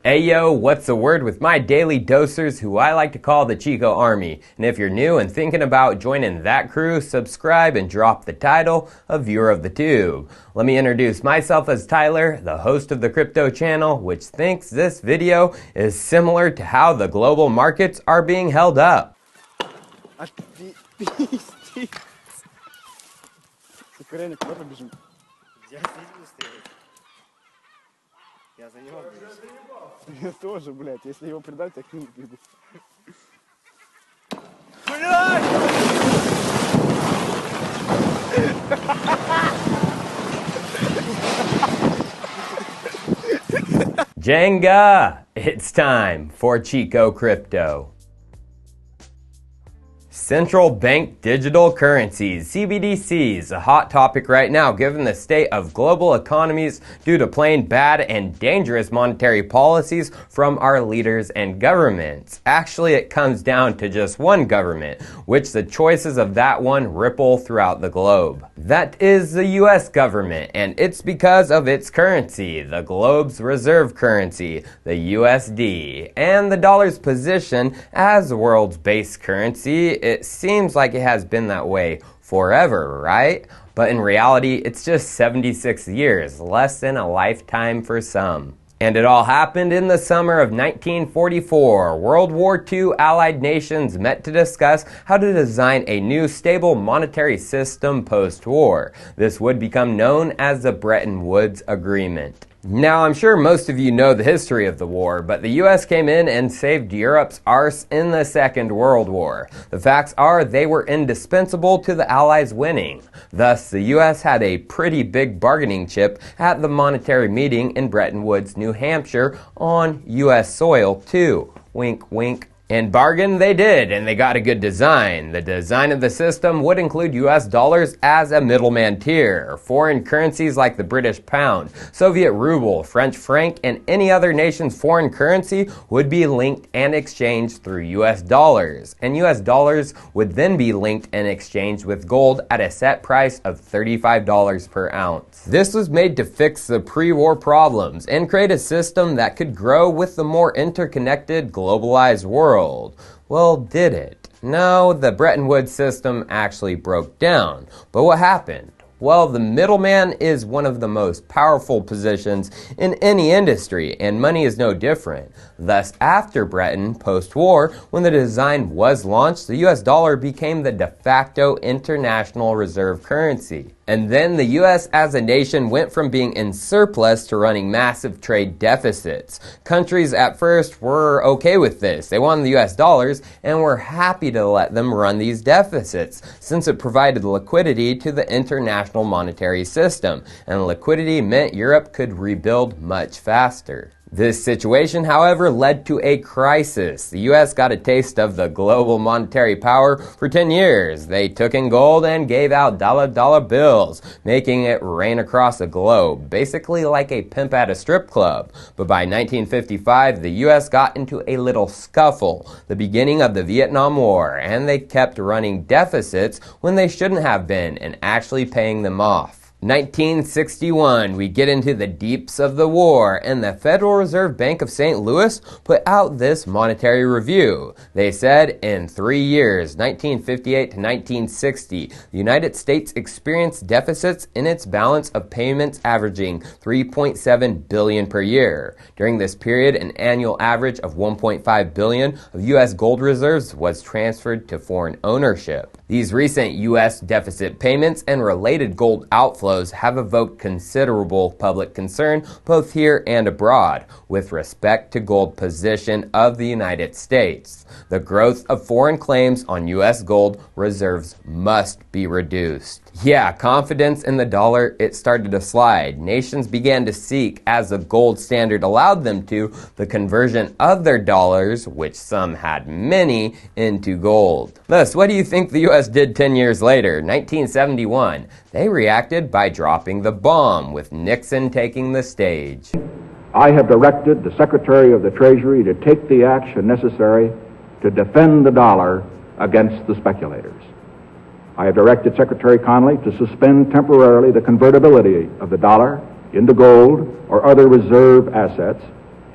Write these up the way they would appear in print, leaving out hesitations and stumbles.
Ayo, what's the word with my daily dosers who I like to call the Chico Army? And if you're new and thinking about joining that crew, subscribe and drop the title of Viewer of the Tube. Let me introduce myself as Tyler, the host of the crypto channel, which thinks this video is similar to how the global markets are being held up. Я за него боюсь. Я тоже, блядь. Если его предать, я к нему бегу. Блядь! Jenga! It's time for Chico Crypto. Central bank digital currencies, CBDCs, a hot topic right now given the state of global economies due to plain bad and dangerous monetary policies from our leaders and governments. Actually, it comes down to just one government, which the choices of that one ripple throughout the globe. That is the US government, and it's because of its currency, the globe's reserve currency, the USD, and the dollar's position as the world's base currency. It seems like it has been that way forever, right? But in reality, it's just 76 years, less than a lifetime for some. And it all happened in the summer of 1944. World War II allied nations met to discuss how to design a new stable monetary system post-war. This would become known as the Bretton Woods Agreement. Now, I'm sure most of you know the history of the war, but the US came in and saved Europe's arse in the Second World War. The facts are they were indispensable to the Allies winning. Thus, the US had a pretty big bargaining chip at the monetary meeting in Bretton Woods, New Hampshire on US soil too. Wink, wink. And bargain they did, and they got a good design. The design of the system would include US dollars as a middleman tier. Foreign currencies like the British pound, Soviet ruble, French franc, and any other nation's foreign currency would be linked and exchanged through US dollars. And US dollars would then be linked and exchanged with gold at a set price of $35 per ounce. This was made to fix the pre-war problems and create a system that could grow with the more interconnected, globalized world. Well, did it? No, the Bretton Woods system actually broke down. But what happened? Well, the middleman is one of the most powerful positions in any industry, and money is no different. Thus, after Bretton, post-war, when the design was launched, the US dollar became the de facto international reserve currency. And then the US as a nation went from being in surplus to running massive trade deficits. Countries at first were okay with this. They wanted the US dollars and were happy to let them run these deficits since it provided liquidity to the international monetary system. And liquidity meant Europe could rebuild much faster. This situation, however, led to a crisis. The US got a taste of the global monetary power for 10 years. They took in gold and gave out dollar bills, making it rain across the globe, basically like a pimp at a strip club. But by 1955, the US got into a little scuffle, the beginning of the Vietnam War, and they kept running deficits when they shouldn't have been and actually paying them off. 1961, we get into the deeps of the war, and the Federal Reserve Bank of St. Louis put out this monetary review. They said in 3 years, 1958 to 1960, the United States experienced deficits in its balance of payments averaging $3.7 billion per year. During this period, an annual average of $1.5 billion of U.S. gold reserves was transferred to foreign ownership. These recent U.S. deficit payments and related gold outflows have evoked considerable public concern both here and abroad with respect to gold position of the United States. The growth of foreign claims on U.S. gold reserves must be reduced. Yeah, confidence in the dollar, it started to slide. Nations began to seek, as the gold standard allowed them to, the conversion of their dollars, which some had many, into gold. Thus, what do you think the U.S. did 10 years later, 1971? They reacted by dropping the bomb, with Nixon taking the stage. I have directed the Secretary of the Treasury to take the action necessary to defend the dollar against the speculators. I have directed Secretary Connally to suspend temporarily the convertibility of the dollar into gold or other reserve assets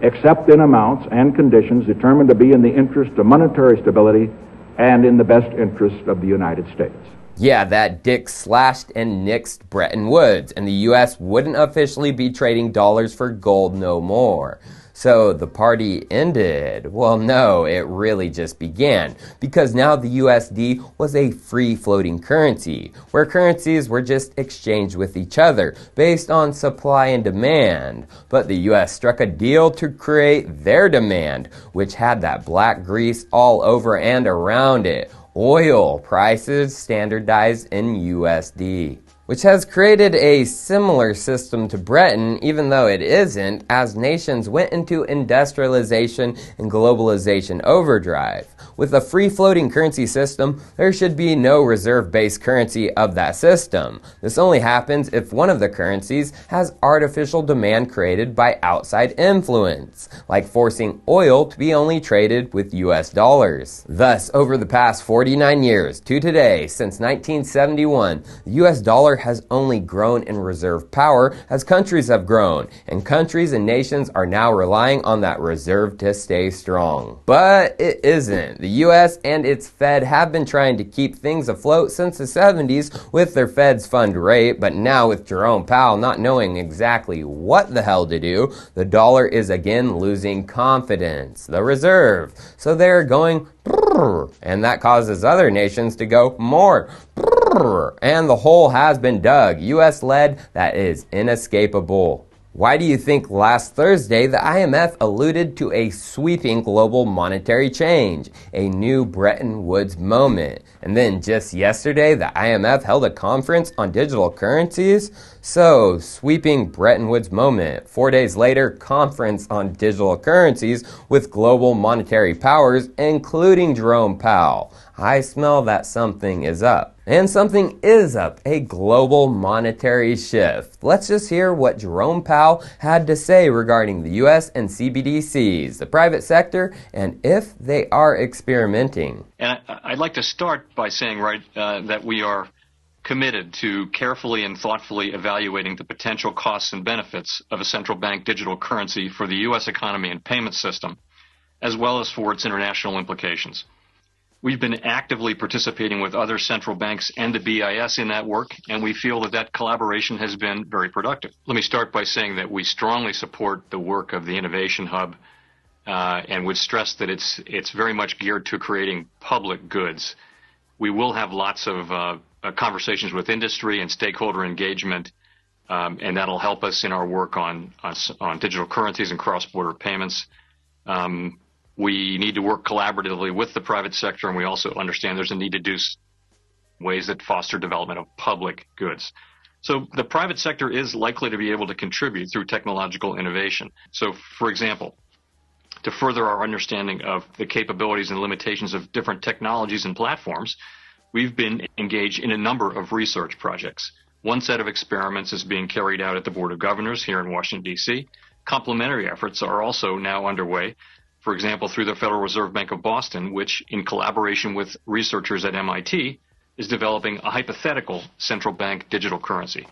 except in amounts and conditions determined to be in the interest of monetary stability and in the best interest of the United States. Yeah, that Dick slashed and nixed Bretton Woods, and the U.S. wouldn't officially be trading dollars for gold no more. So the party ended. Well, no, it really just began, because now the USD was a free-floating currency, where currencies were just exchanged with each other based on supply and demand. But the US struck a deal to create their demand, which had that black grease all over and around it. Oil prices standardized in USD, which has created a similar system to Bretton, even though it isn't, as nations went into industrialization and globalization overdrive. With a free-floating currency system, there should be no reserve-based currency of that system. This only happens if one of the currencies has artificial demand created by outside influence, like forcing oil to be only traded with US dollars. Thus, over the past 49 years to today, since 1971, the US dollar has only grown in reserve power as countries have grown, and countries and nations are now relying on that reserve to stay strong. But it isn't. The US and its Fed have been trying to keep things afloat since the 70s with their Fed's fund rate, but now with Jerome Powell not knowing exactly what the hell to do, the dollar is again losing confidence, the reserve. So they're going brrr, and that causes other nations to go more brrr, and the hole has been dug, US-led, that is inescapable. Why do you think last Thursday the IMF alluded to a sweeping global monetary change, a new Bretton Woods moment? And then just yesterday the IMF held a conference on digital currencies? So, sweeping Bretton Woods moment. 4 days later, conference on digital currencies with global monetary powers, including Jerome Powell. I smell that something is up. And something is up, a global monetary shift. Let's just hear what Jerome Powell had to say regarding the US and CBDCs, the private sector, and if they are experimenting. And I'd like to start by saying that we are committed to carefully and thoughtfully evaluating the potential costs and benefits of a central bank digital currency for the U.S. economy and payment system, as well as for its international implications. We've been actively participating with other central banks and the BIS in that work, and we feel that collaboration has been very productive. Let me start by saying that we strongly support the work of the Innovation Hub and would stress that it's very much geared to creating public goods. We will have lots of conversations with industry and stakeholder engagement, and that'll help us in our work on digital currencies and cross-border payments. We need to work collaboratively with the private sector, and we also understand there's a need to do ways that foster development of public goods. So the private sector is likely to be able to contribute through technological innovation. So, for example, to further our understanding of the capabilities and limitations of different technologies and platforms, we've been engaged in a number of research projects. One set of experiments is being carried out at the Board of Governors here in Washington, D.C. Complementary efforts are also now underway, for example, through the Federal Reserve Bank of Boston, which, in collaboration with researchers at MIT, is developing a hypothetical central bank digital currency.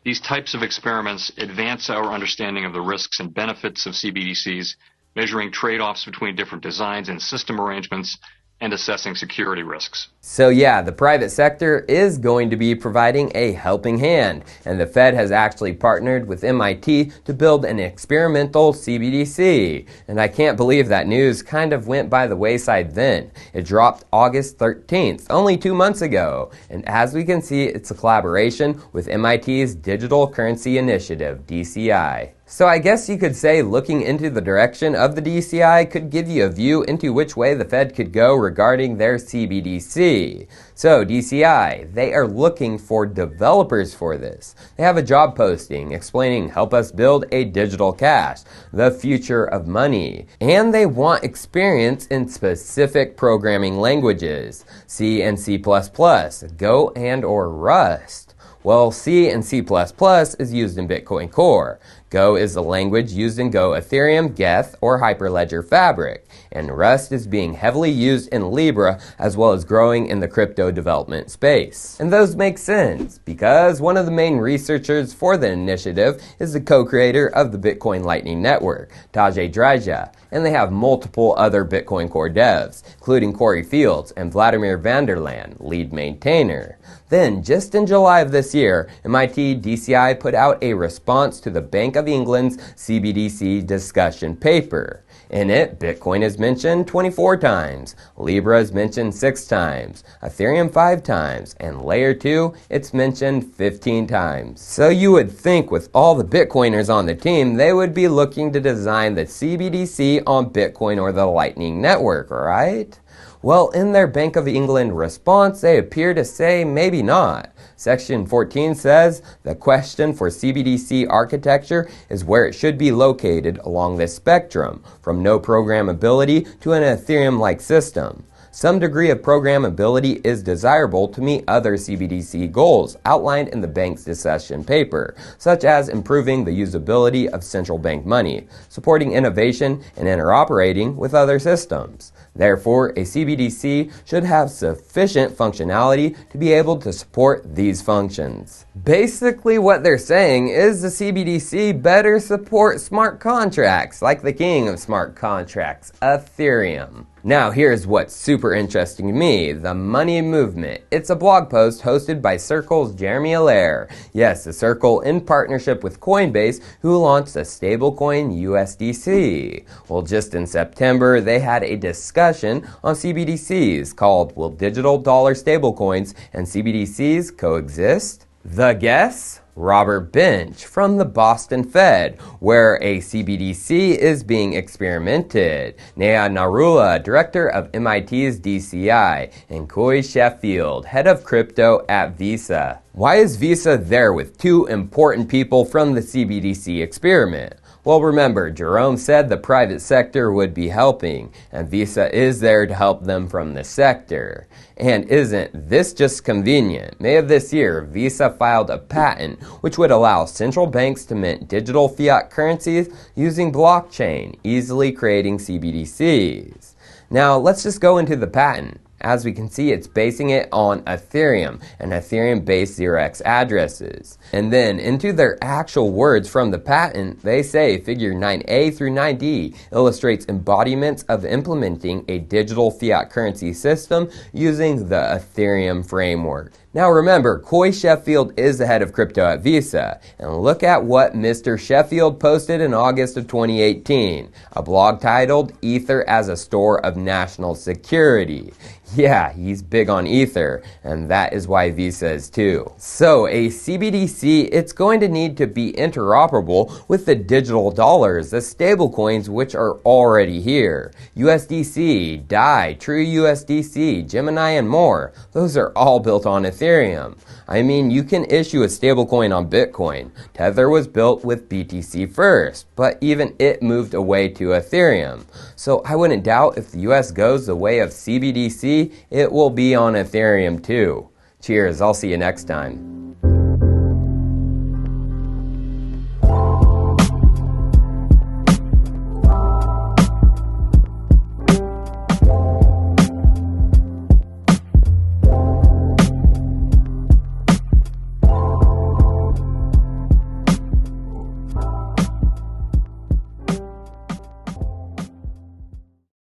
These types of experiments advance our understanding of the risks and benefits of CBDCs, measuring trade-offs between different designs and system arrangements, and assessing security risks. So yeah, the private sector is going to be providing a helping hand, and the Fed has actually partnered with MIT to build an experimental CBDC. And I can't believe that news kind of went by the wayside then. It dropped August 13th, only 2 months ago. And as we can see, it's a collaboration with MIT's Digital Currency Initiative, DCI. So I guess you could say looking into the direction of the DCI could give you a view into which way the Fed could go regarding their CBDC. So DCI, they are looking for developers for this. They have a job posting explaining help us build a digital cash, the future of money. And they want experience in specific programming languages, C and C++, Go and or Rust. Well, C and C++ is used in Bitcoin Core. Go is the language used in Go Ethereum, Geth, or Hyperledger Fabric. And Rust is being heavily used in Libra as well as growing in the crypto development space. And those make sense, because one of the main researchers for the initiative is the co-creator of the Bitcoin Lightning Network, Tajay Dryja, and they have multiple other Bitcoin Core devs, including Corey Fields and Vladimir Vanderland, lead maintainer. Then, just in July of this year, MIT DCI put out a response to the Bank of England's CBDC discussion paper. In it, Bitcoin is mentioned 24 times, Libra is mentioned 6 times, Ethereum 5 times, and Layer 2, it's mentioned 15 times. So you would think with all the Bitcoiners on the team, they would be looking to design the CBDC on Bitcoin or the Lightning Network, right? Well, in their Bank of England response, they appear to say maybe not. Section 14 says, the question for CBDC architecture is where it should be located along this spectrum, from no programmability to an Ethereum-like system. Some degree of programmability is desirable to meet other CBDC goals outlined in the bank's discussion paper, such as improving the usability of central bank money, supporting innovation, and interoperating with other systems. Therefore, a CBDC should have sufficient functionality to be able to support these functions. Basically, what they're saying is the CBDC better support smart contracts, like the king of smart contracts, Ethereum. Now, here's what's super interesting to me, the money movement. It's a blog post hosted by Circle's Jeremy Allaire. Yes, the Circle in partnership with Coinbase, who launched a stablecoin USDC. Well, just in September, they had a discussion on CBDCs called Will Digital Dollar Stablecoins and CBDCs Coexist? The guess? Robert Bench from the Boston Fed, where a CBDC is being experimented, Neha Narula, director of MIT's DCI, and Coy Sheffield, head of crypto at Visa. Why is Visa there with two important people from the CBDC experiment? Well, remember, Jerome said the private sector would be helping, and Visa is there to help them from the sector. And isn't this just convenient? May of this year, Visa filed a patent which would allow central banks to mint digital fiat currencies using blockchain, easily creating CBDCs. Now, let's just go into the patent. As we can see, it's basing it on Ethereum and Ethereum-based 0x addresses. And then, into their actual words from the patent, they say figure 9A through 9D illustrates embodiments of implementing a digital fiat currency system using the Ethereum framework. Now remember, Coy Sheffield is the head of crypto at Visa, and look at what Mr. Sheffield posted in August of 2018, a blog titled Ether as a Store of National Security. Yeah, he's big on Ether, and that is why Visa is too. So a CBDC, it's going to need to be interoperable with the digital dollars, the stablecoins which are already here. USDC, DAI, True USDC, Gemini, and more. Those are all built on Ethereum. I mean, you can issue a stablecoin on Bitcoin. Tether was built with BTC first, but even it moved away to Ethereum. So I wouldn't doubt if the US goes the way of CBDC, it will be on Ethereum too. Cheers, I'll see you next time.